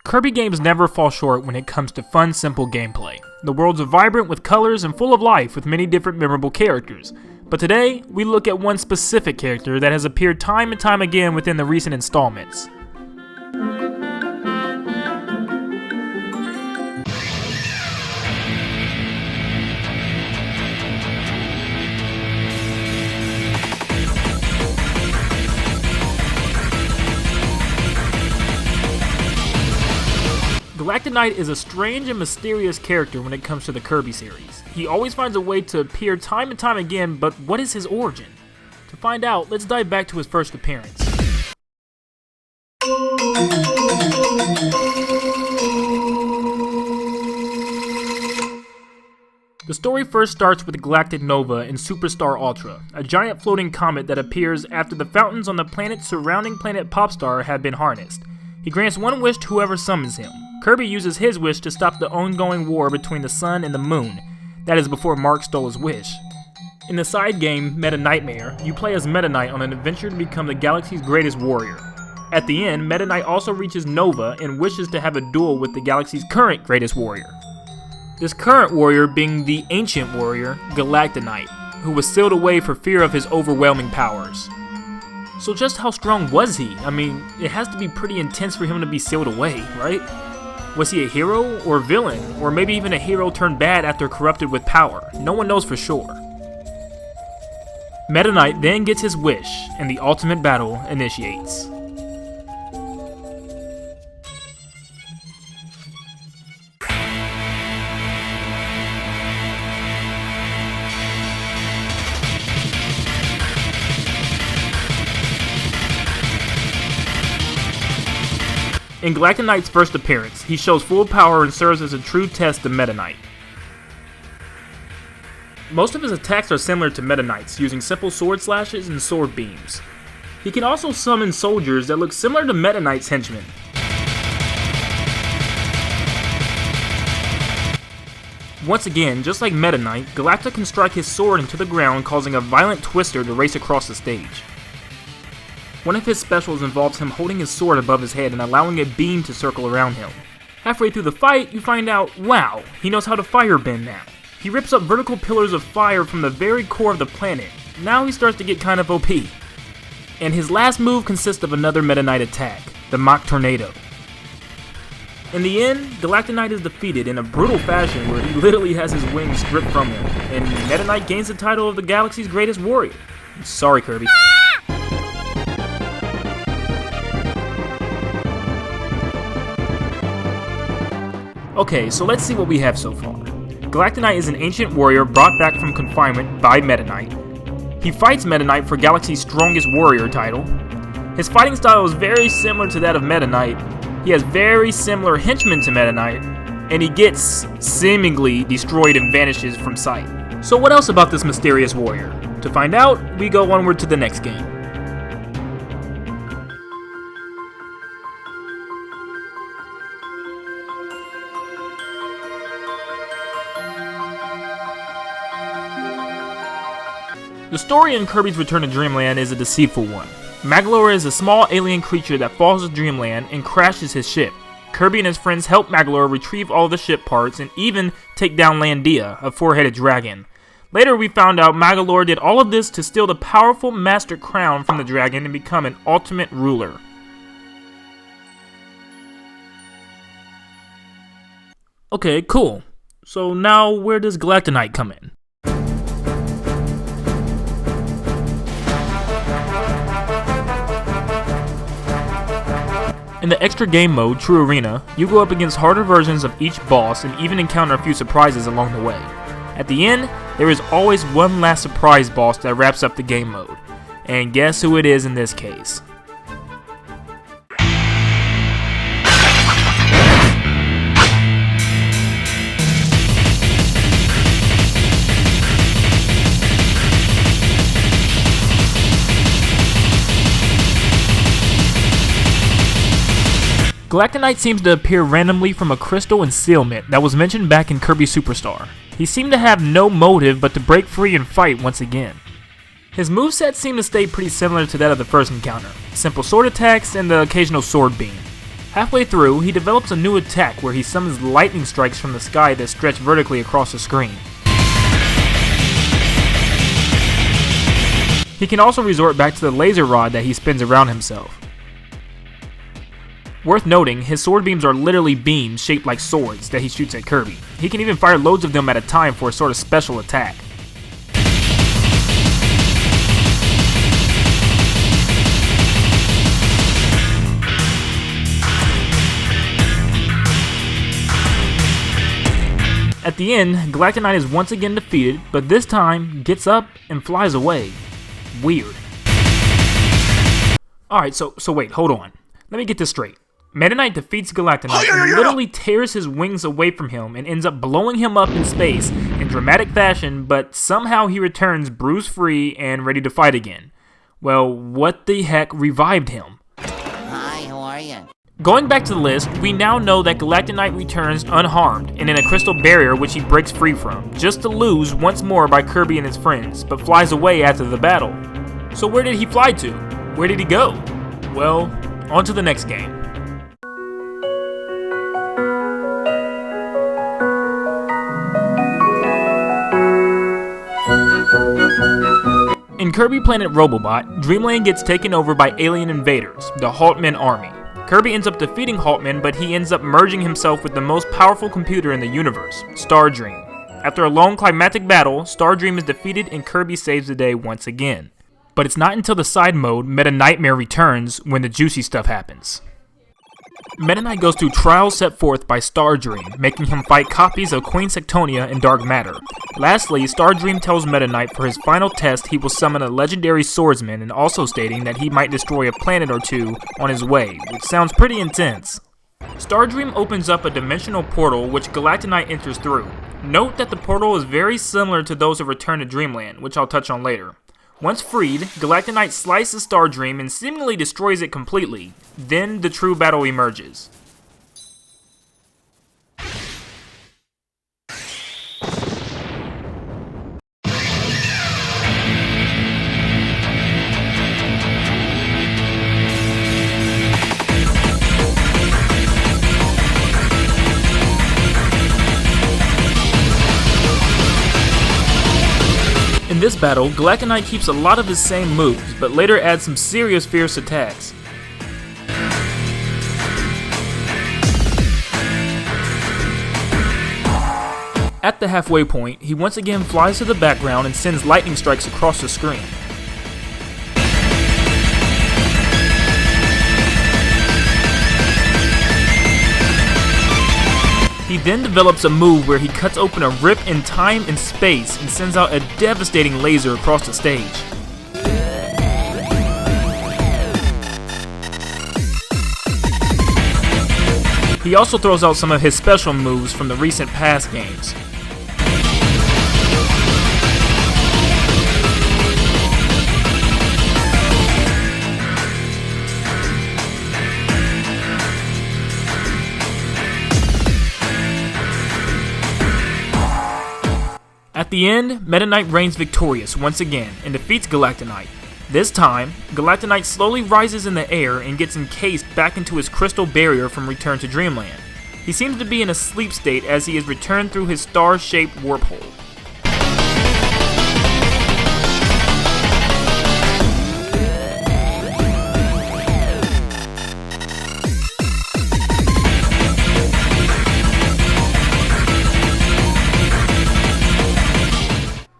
Kirby games never fall short when it comes to fun, simple gameplay. The worlds are vibrant with colors and full of life with many different memorable characters. But today, we look at one specific character that has appeared time and time again within the recent installments. Galacta Knight is a strange and mysterious character when it comes to the Kirby series. He always finds a way to appear time and time again, but what is his origin? To find out, let's dive back to his first appearance. The story first starts with Galactic Nova in Superstar Ultra, a giant floating comet that appears after the fountains on the planet surrounding Planet Popstar have been harnessed. He grants one wish to whoever summons him. Kirby uses his wish to stop the ongoing war between the sun and the moon. That is before Mark stole his wish. In the side game, Meta Nightmare, you play as Meta Knight on an adventure to become the galaxy's greatest warrior. At the end, Meta Knight also reaches Nova and wishes to have a duel with the galaxy's current greatest warrior. This current warrior being the ancient warrior, Galacta Knight, who was sealed away for fear of his overwhelming powers. So just how strong was he? I mean, it has to be pretty intense for him to be sealed away, right? Was he a hero or villain, or maybe even a hero turned bad after corrupted with power? No one knows for sure. Meta Knight then gets his wish, and the ultimate battle initiates. In Galacta Knight's first appearance, he shows full power and serves as a true test of Meta Knight. Most of his attacks are similar to Meta Knight's, using simple sword slashes and sword beams. He can also summon soldiers that look similar to Meta Knight's henchmen. Once again, just like Meta Knight, Galacta can strike his sword into the ground, causing a violent twister to race across the stage. One of his specials involves him holding his sword above his head and allowing a beam to circle around him. Halfway through the fight, you find out, wow, he knows how to firebend now. He rips up vertical pillars of fire from the very core of the planet. Now he starts to get kind of OP. And his last move consists of another Meta Knight attack, the Mach Tornado. In the end, Galacta Knight is defeated in a brutal fashion where he literally has his wings stripped from him, and Meta Knight gains the title of the galaxy's greatest warrior. Sorry, Kirby. Okay, so let's see what we have so far. Galacta Knight is an ancient warrior brought back from confinement by Meta Knight. He fights Meta Knight for Galaxy's strongest warrior title. His fighting style is very similar to that of Meta Knight. He has very similar henchmen to Meta Knight, and he gets seemingly destroyed and vanishes from sight. So what else about this mysterious warrior? To find out, we go onward to the next game. The story in Kirby's Return to Dreamland is a deceitful one. Magolor is a small alien creature that falls to Dreamland and crashes his ship. Kirby and his friends help Magolor retrieve all the ship parts and even take down Landia, a four-headed dragon. Later we found out Magolor did all of this to steal the powerful Master Crown from the dragon and become an ultimate ruler. Okay, cool. So now where does Galacta Knight come in? In the extra game mode, True Arena, you go up against harder versions of each boss and even encounter a few surprises along the way. At the end, there is always one last surprise boss that wraps up the game mode. And guess who it is in this case? Galacta Knight seems to appear randomly from a crystal concealment that was mentioned back in Kirby Superstar. He seemed to have no motive but to break free and fight once again. His moveset seemed to stay pretty similar to that of the first encounter, simple sword attacks and the occasional sword beam. Halfway through, he develops a new attack where he summons lightning strikes from the sky that stretch vertically across the screen. He can also resort back to the laser rod that he spins around himself. Worth noting, his sword beams are literally beams shaped like swords that he shoots at Kirby. He can even fire loads of them at a time for a sort of special attack. At the end, Galacta Knight is once again defeated, but this time gets up and flies away. Weird. Alright, so wait, hold on. Let me get this straight. Meta Knight defeats Galacta Knight and literally tears his wings away from him and ends up blowing him up in space in dramatic fashion, but somehow he returns bruise-free and ready to fight again. Well, what the heck revived him? Hi, how are you? Going back to the list, we now know that Galacta Knight returns unharmed and in a crystal barrier which he breaks free from, just to lose once more by Kirby and his friends, but flies away after the battle. So where did he fly to? Where did he go? Well, on to the next game. In Kirby Planet Robobot, Dreamland gets taken over by alien invaders, the Haltman army. Kirby ends up defeating Haltman, but he ends up merging himself with the most powerful computer in the universe, Stardream. After a long climactic battle, Stardream is defeated and Kirby saves the day once again. But it's not until the side mode, Meta Nightmare, returns when the juicy stuff happens. Meta Knight goes through trials set forth by Stardream, making him fight copies of Queen Sectonia and Dark Matter. Lastly, Stardream tells Meta Knight for his final test he will summon a legendary swordsman, and also stating that he might destroy a planet or two on his way, which sounds pretty intense. Stardream opens up a dimensional portal which Galacta Knight enters through. Note that the portal is very similar to those of Return to Dreamland, which I'll touch on later. Once freed, Galacta Knight slices Stardream and seemingly destroys it completely. Then the true battle emerges. In this battle, Galacta Knight keeps a lot of his same moves, but later adds some serious fierce attacks. At the halfway point, he once again flies to the background and sends lightning strikes across the screen. He then develops a move where he cuts open a rip in time and space and sends out a devastating laser across the stage. He also throws out some of his special moves from the recent past games. At the end, Meta Knight reigns victorious once again and defeats Galacta Knight. This time, Galacta Knight slowly rises in the air and gets encased back into his crystal barrier from Return to Dreamland. He seems to be in a sleep state as he is returned through his star-shaped warp hole.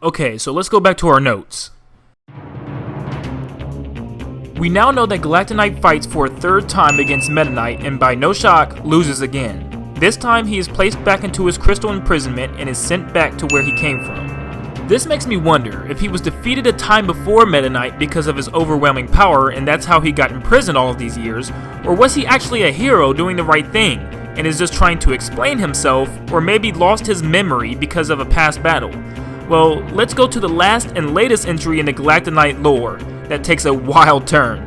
Okay, so let's go back to our notes. We now know that Galacta Knight fights for a third time against Meta Knight and by no shock, loses again. This time he is placed back into his crystal imprisonment and is sent back to where he came from. This makes me wonder if he was defeated a time before Meta Knight because of his overwhelming power and that's how he got imprisoned all of these years, or was he actually a hero doing the right thing and is just trying to explain himself, or maybe lost his memory because of a past battle? Well, let's go to the last and latest entry in the Galacta Knight lore that takes a wild turn.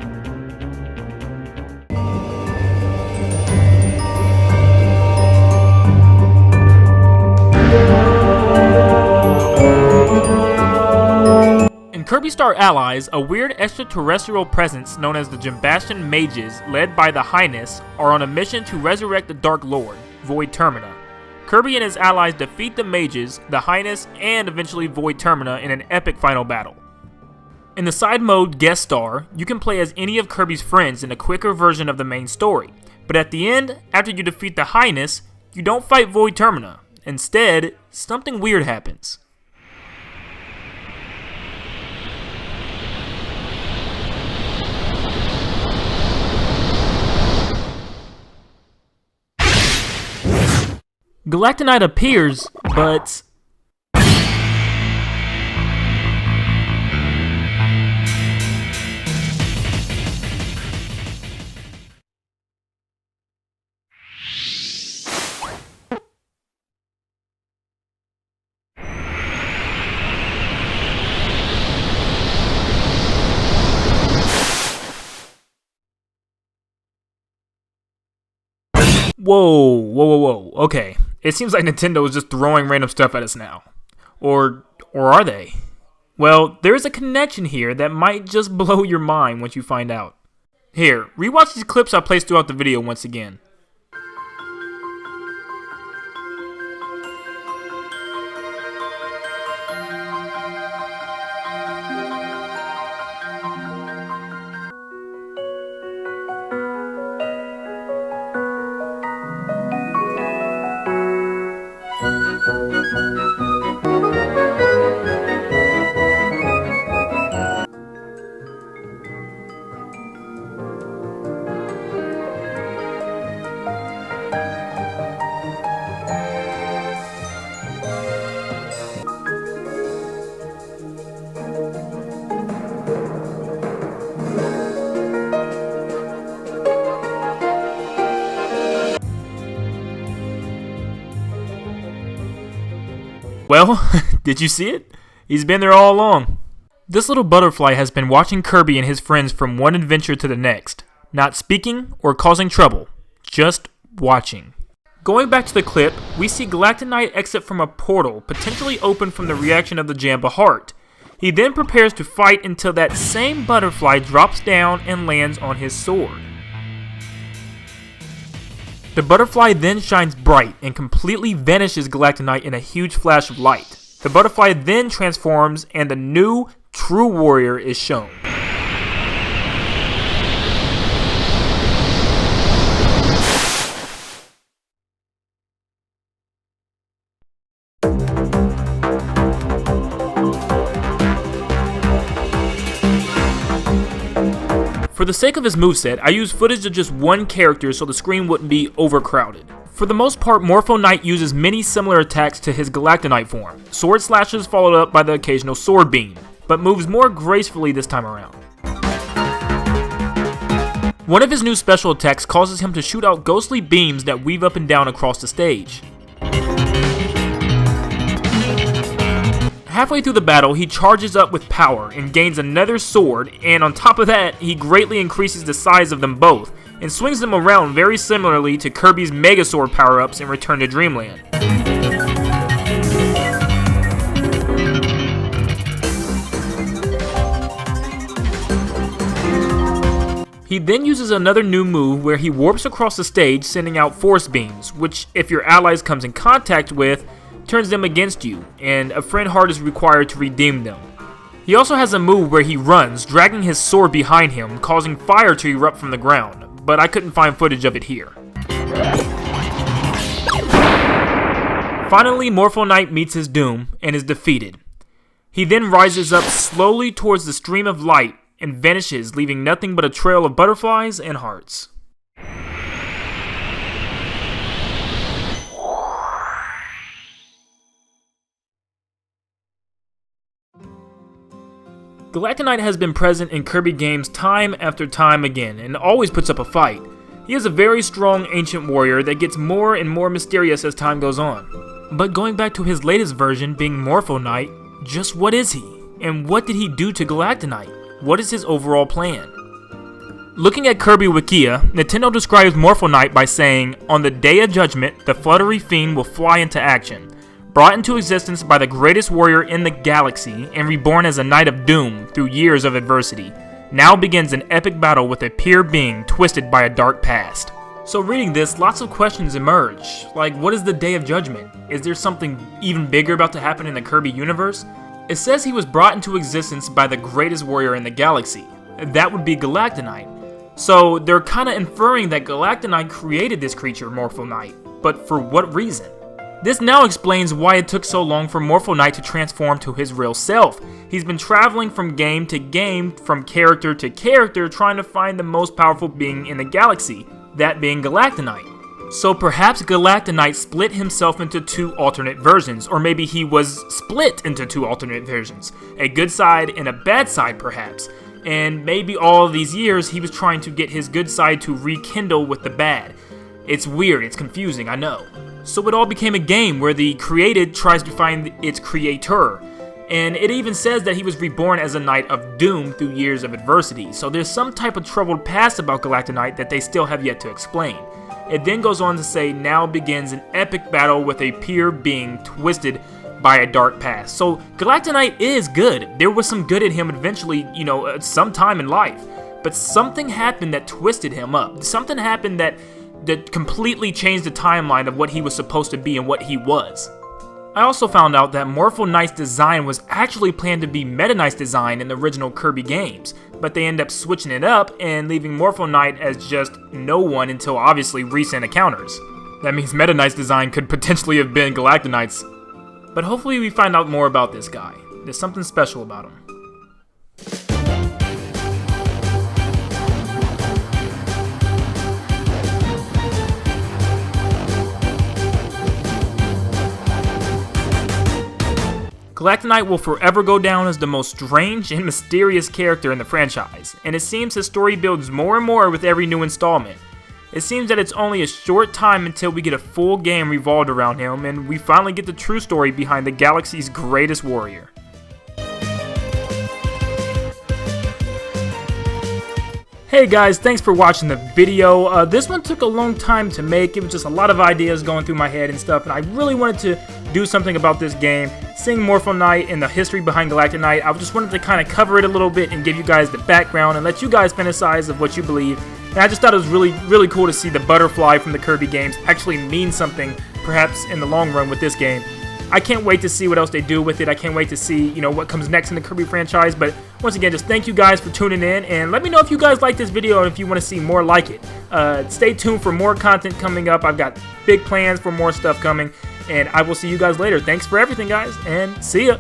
In Kirby Star allies, a weird extraterrestrial presence known as the Jambastion Mages, led by the Highness, are on a mission to resurrect the Dark Lord, Void Termina. Kirby and his allies defeat the Mages, the Highness, and eventually Void Termina in an epic final battle. In the side mode Guest Star, you can play as any of Kirby's friends in a quicker version of the main story, but at the end, after you defeat the Highness, you don't fight Void Termina. Instead, something weird happens. Galacta Knight appears, but Whoa, okay. It seems like Nintendo is just throwing random stuff at us now. Or are they? Well, there's a connection here that might just blow your mind once you find out. Here, rewatch these clips I placed throughout the video once again. Well, did you see it? He's been there all along. This little butterfly has been watching Kirby and his friends from one adventure to the next, not speaking or causing trouble, just watching. Going back to the clip, we see Galacta Knight exit from a portal potentially open from the reaction of the Jamba Heart. He then prepares to fight until that same butterfly drops down and lands on his sword. The butterfly then shines bright and completely vanishes Galacta Knight in a huge flash of light. The butterfly then transforms and the new, true warrior is shown. For the sake of his moveset, I used footage of just one character so the screen wouldn't be overcrowded. For the most part, Morpho Knight uses many similar attacks to his Galacta Knight form, sword slashes followed up by the occasional sword beam, but moves more gracefully this time around. One of his new special attacks causes him to shoot out ghostly beams that weave up and down across the stage. Halfway through the battle, he charges up with power and gains another sword, and on top of that, he greatly increases the size of them both, and swings them around very similarly to Kirby's Mega Sword power-ups in Return to Dreamland. He then uses another new move where he warps across the stage sending out force beams, which if your allies comes in contact with, turns them against you, and a friend heart is required to redeem them. He also has a move where he runs, dragging his sword behind him, causing fire to erupt from the ground, but I couldn't find footage of it here. Finally, Morpho Knight meets his doom and is defeated. He then rises up slowly towards the stream of light and vanishes, leaving nothing but a trail of butterflies and hearts. Galacta Knight has been present in Kirby games time after time again, and always puts up a fight. He is a very strong ancient warrior that gets more and more mysterious as time goes on. But going back to his latest version being Morpho Knight, just what is he? And what did he do to Galacta Knight? What is his overall plan? Looking at Kirby Wikia, Nintendo describes Morpho Knight by saying, "On the Day of Judgment, the fluttery fiend will fly into action. brought into existence by the greatest warrior in the galaxy and reborn as a Knight of Doom through years of adversity, now begins an epic battle with a pure being twisted by a dark past. So reading this, lots of questions emerge, like what is the Day of Judgment? Is there something even bigger about to happen in the Kirby universe? It says he was brought into existence by the greatest warrior in the galaxy. That would be Galacta Knight. So they're kinda inferring that Galacta Knight created this creature, Morpho Knight, but for what reason? This now explains why it took so long for Morpho Knight to transform to his real self. He's been traveling from game to game, from character to character, trying to find the most powerful being in the galaxy, that being Galacta Knight. So perhaps Galacta Knight split himself into two alternate versions, or maybe he was split into two alternate versions, a good side and a bad side perhaps, and maybe all of these years he was trying to get his good side to rekindle with the bad. It's weird, it's confusing, I know. So it all became a game where the created tries to find its creator, and it even says that he was reborn as a Knight of Doom through years of adversity, so there's some type of troubled past about Galacta Knight that they still have yet to explain. It then goes on to say, now begins an epic battle with a pure being twisted by a dark past. So Galacta Knight is good. There was some good in him eventually, sometime in life. But something happened that twisted him up. Something happened that completely changed the timeline of what he was supposed to be and what he was. I also found out that Morpho Knight's design was actually planned to be Meta Knight's design in the original Kirby games, but they end up switching it up and leaving Morpho Knight as just no one until obviously recent encounters. That means Meta Knight's design could potentially have been Galacta Knight's. But hopefully we find out more about this guy. There's something special about him. Galacta Knight will forever go down as the most strange and mysterious character in the franchise, and it seems his story builds more and more with every new installment. It seems that it's only a short time until we get a full game revolved around him, and we finally get the true story behind the galaxy's greatest warrior. Hey guys, thanks for watching the video. This one took a long time to make. It was just a lot of ideas going through my head and stuff, and I really wanted to do something about this game. Seeing Morpho Knight and the history behind Galacta Knight, I just wanted to kind of cover it a little bit and give you guys the background and let you guys fantasize of what you believe. And I just thought it was really cool to see the butterfly from the Kirby games actually mean something, perhaps in the long run with this game. I can't wait to see what else they do with it. I can't wait to see, what comes next in the Kirby franchise. But once again, just thank you guys for tuning in, and let me know if you guys like this video and if you want to see more like it. Stay tuned for more content coming up. I've got big plans for more stuff coming, and I will see you guys later. Thanks for everything, guys, and see ya.